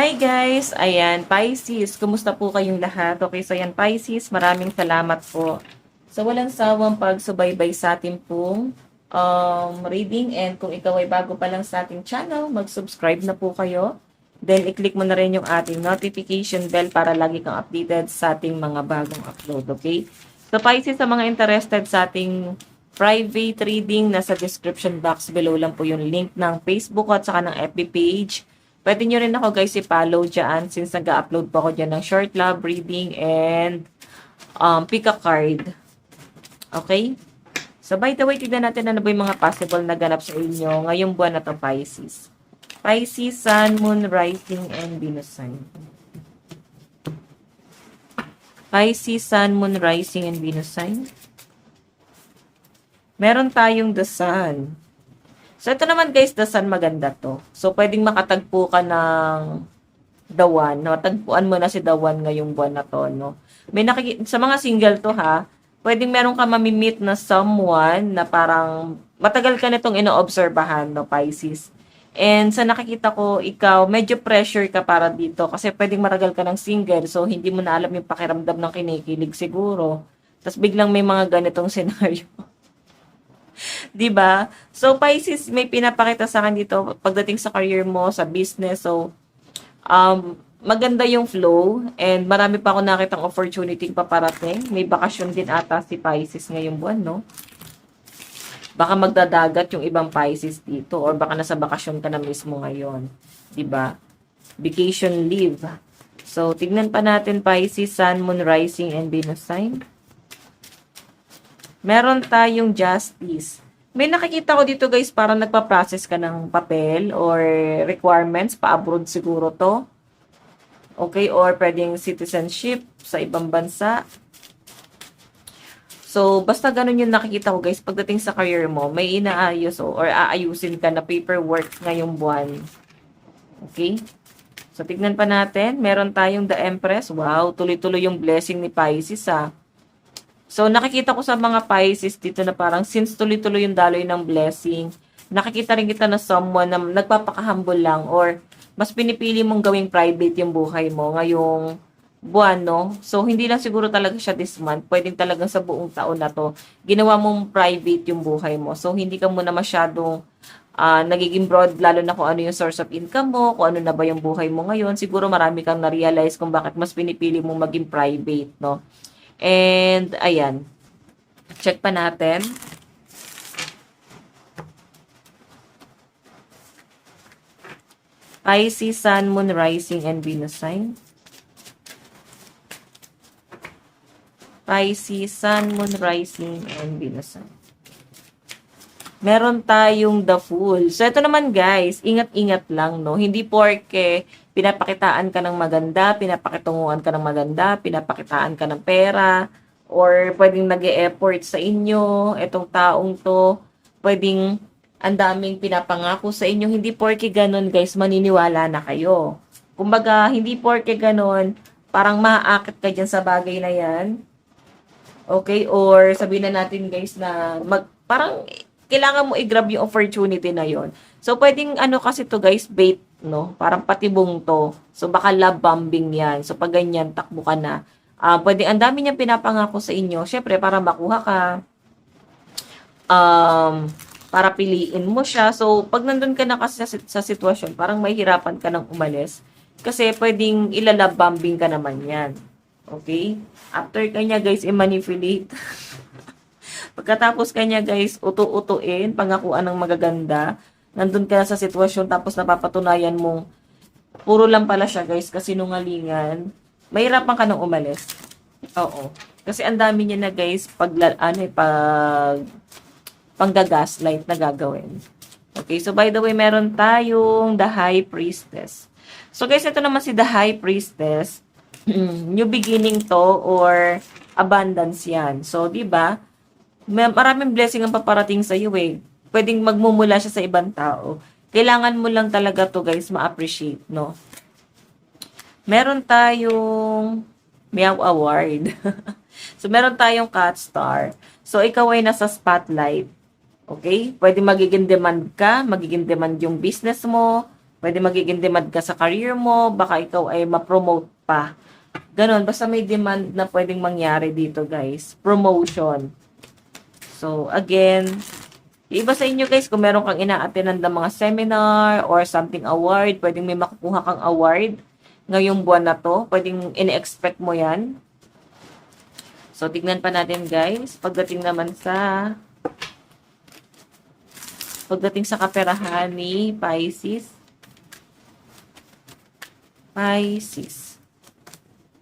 Hi guys! Ayan, Pisces. Kumusta po kayong lahat? Okay, so ayan, Pisces, maraming salamat po sa walang sawang pagsubaybay sa atin pong reading. And kung ikaw ay bago pa lang sa ating channel, mag-subscribe na po kayo. Then, i-click mo na rin yung ating notification bell para lagi kang updated sa ating mga bagong upload, okay? So, Pisces, sa mga interested sa ating private reading, nasa description box below lang po yung link ng Facebook at saka ng FB page. Pwede nyo rin ako guys i-follow dyan since nag-upload po ako dyan ng short love reading and pick a card. Okay? So by the way, tignan natin ano ba yung mga possible na ganap sa inyo ngayong buwan na to, Pisces. Pisces, Sun, Moon, Rising, and Venus sign. Pisces, Sun, Moon, Rising, and Venus sign. Meron tayong the Sun. So, ito naman guys, the Sun, maganda to. So, pwedeng makatagpo ka ng the One. Matagpuan mo na si the One ngayong buwan na to, no? May sa mga single to ha, pwedeng meron ka mamimit na someone na parang matagal ka nitong inoobserbahan, no, Pisces. And sa nakikita ko, ikaw, medyo pressure ka para dito kasi pwedeng matagal ka ng single, so hindi mo na alam yung pakiramdam ng kinikilig siguro. Tapos biglang may mga ganitong scenario. 'Di ba? So Pisces, may pinapakita sa akin dito pagdating sa career mo, sa business. So maganda yung flow and marami pa ako nakitang opportunity paparating. May bakasyon din ata si Pisces ngayong buwan, no? Baka magdadagat yung ibang Pisces dito or baka nasa bakasyon ka na mismo ngayon, 'di ba? Vacation leave. So tignan pa natin Pisces, Sun, Moon, Rising, and Venus sign. Meron tayong justice. May nakikita ko dito guys, parang nagpa-process ka ng papel or requirements, pa-abroad siguro to. Okay, or pwedeng citizenship sa ibang bansa. So, basta ganun yung nakikita ko guys, pagdating sa career mo, may inaayos or aayusin ka na paperwork ngayong buwan. Okay? So, tignan pa natin. Meron tayong the Empress. Wow, tuloy-tuloy yung blessing ni Pisces ah. So, nakikita ko sa mga Pisces dito na parang since tuloy-tuloy yung daloy ng blessing, nakikita rin kita na someone na nagpapakahambol lang or mas pinipili mong gawing private yung buhay mo ngayong buwan, no? So, hindi lang siguro talaga siya this month. Pwedeng talagang sa buong taon na to, ginawa mong private yung buhay mo. So, hindi ka muna masyadong nagiging broad, lalo na kung ano yung source of income mo, kung ano na ba yung buhay mo ngayon. Siguro marami kang na-realize kung bakit mas pinipili mong maging private, no? And, ayan. Check pa natin. Pisces, Sun, Moon, Rising, and Venus sign. Pisces, Sun, Moon, Rising, and Venus sign. Meron tayong the Fool. So, ito naman guys, ingat-ingat lang, no? Hindi porke pinapakitaan ka ng maganda, pinapakitunguhan ka ng maganda, pinapakitaan ka ng pera, or pwedeng nag-e-effort sa inyo, itong taong to, pwedeng ang daming pinapangako sa inyo. Hindi porke ganun, guys, maniniwala na kayo. Kumbaga, hindi porke ganun, parang maaakit ka dyan sa bagay na yan. Okay? Or sabihin na natin, guys, na parang kailangan mo i-grab yung opportunity na yon. So, pwedeng ano kasi to guys, bait, no? Parang patibong to. So, baka love bombing yan. So, pag ganyan, takbo ka na. Pwedeng, ang dami niyang pinapangako sa inyo. Syempre, para makuha ka. Para piliin mo siya. So, pag nandun ka na kasi sa sitwasyon, parang mahihirapan ka nang umalis. Kasi, pwedeng ilalove bombing ka naman yan. Okay? After kanya, guys, i-manipulate. Pagkatapos kanya guys, utu-utuin, pangakuan ng magaganda, nandun ka na sa sitwasyon tapos napapatunayan mong puro lang pala siya guys, kasi nungalingan, mahirapan ka nang umalis. Oo. Kasi ang dami niya na guys, panggagaslight na gagawin. Okay, so by the way, meron tayong the High Priestess. So guys, ito naman si the High Priestess, new beginning to or abundance yan. So, di ba? Maraming blessing ang paparating sa iyo eh. Pwedeng magmumula siya sa ibang tao. Kailangan mo lang talaga to guys ma-appreciate, no? Meron tayong Meow Award. So, meron tayong Cat Star. So, ikaw ay nasa spotlight. Okay? Pwede magiging demand ka, magiging demand yung business mo, Pwede magiging demand ka sa career mo, baka ikaw ay ma-promote pa. Ganon, basta may demand na pwedeng mangyari dito, guys. Promotion. So, again, iba sa inyo, guys, kung meron kang ina-attendan ng mga seminar or something award, pwedeng may makukuha kang award ngayong buwan na to. Pwedeng ini-expect mo yan. So, tignan pa natin, guys. Pagdating sa kaperahan ni Pisces.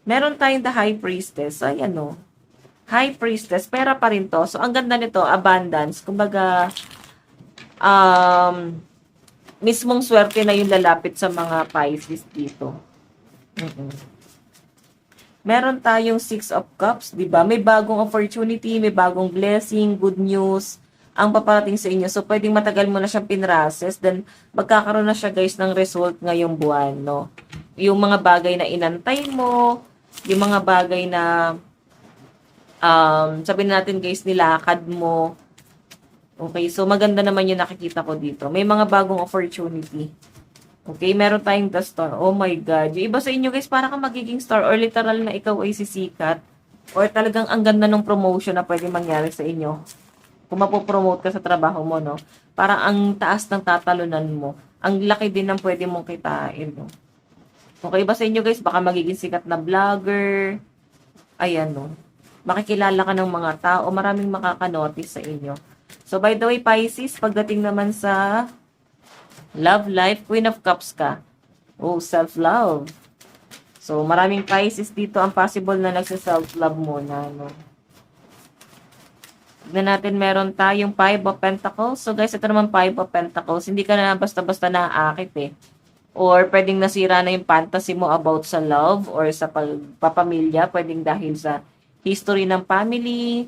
Meron tayong the High Priestess. Ayan o. High Priestess. Pera pa rin to. So, ang ganda nito, abundance. Kumbaga, mismong swerte na yung lalapit sa mga Pisces dito. Meron tayong Six of Cups, di ba? May bagong opportunity, may bagong blessing, good news ang paparating sa inyo. So, pwedeng matagal mo na siyang pinrases, then magkakaroon na siya, guys, ng result ngayong buwan, no? Yung mga bagay na inantay mo, yung mga bagay na, sabihin natin, guys, nilakad mo. Okay, so maganda naman yung nakikita ko dito. May mga bagong opportunity. Okay, meron tayong the star. Oh my God. Yung iba sa inyo, guys, para kang magiging star or literal na ikaw ay sisikat or talagang ang ganda ng promotion na pwede mangyari sa inyo. Kung mapopromote ka sa trabaho mo, no? Parang ang taas ng tatalunan mo. Ang laki din ng pwede mong kitain, no? Okay, iba sa inyo, guys, baka magiging sikat na vlogger. Ayan, no? Makikilala ka ng mga tao. Maraming makakanotice sa inyo. So, by the way, Pisces, pagdating naman sa love life, Queen of Cups ka. Oh, self-love. So, maraming Pisces dito ang possible na nagsa-self-love muna, no? Tignan natin, meron tayong Five of Pentacles. So, guys, ito naman Five of Pentacles. Hindi ka na basta-basta naaakit, eh. Or, pwedeng nasira na yung fantasy mo about sa love or sa pagpapamilya. Pwedeng dahil sa history ng family.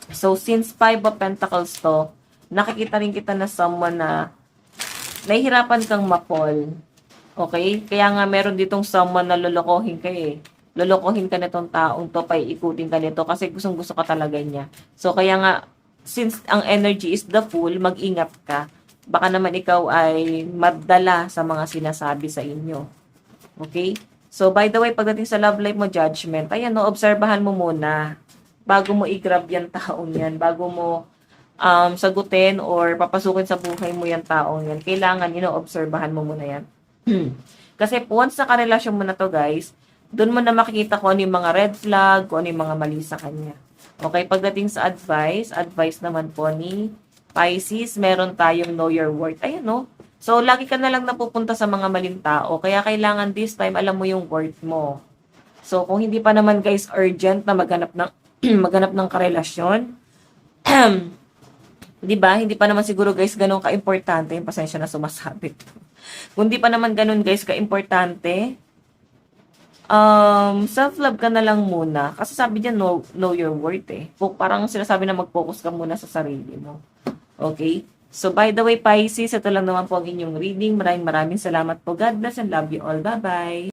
So, since Five of Pentacles to, nakikita rin kita na someone na nahihirapan kang ma-fall. Okay? Kaya nga meron ditong someone na lolokohin ka eh. Lolokohin ka nitong taong to, paiikutin ka nito kasi gustong-gusto ka talaga niya. So, kaya nga, since ang energy is the Fool, mag-ingat ka. Baka naman ikaw ay madala sa mga sinasabi sa inyo. Okay? So, by the way, pagdating sa love life mo, Judgment, ayan, no, obserbahan mo muna bago mo i-grab yan taong yan, bago mo sagutin or papasukin sa buhay mo yan taong yan. Kailangan, obserbahan mo muna yan. Kasi once sa karelasyon mo na to, guys, doon mo na makikita kung ano yung mga red flag, kung ano yung mga mali sa kanya. Okay, pagdating sa advice naman po ni Pisces, meron tayong know your worth. Ayan, no? So, lagi ka na lang napupunta sa mga maling tao. Kaya kailangan this time, alam mo yung worth mo. So, kung hindi pa naman, guys, urgent na maghanap ng karelasyon, di ba? Hindi pa naman siguro, guys, ganun ka-importante. Yung pasensya na sumasabit. Kung di pa naman ganun, guys, ka-importante, self-love ka na lang muna. Kasi sabi niya, know your worth eh. Parang sinasabi na mag-focus ka muna sa sarili mo. Okay? So, by the way, Pisces, ito lang naman po ang inyong reading. Maraming salamat po. God bless and love you all. Bye-bye.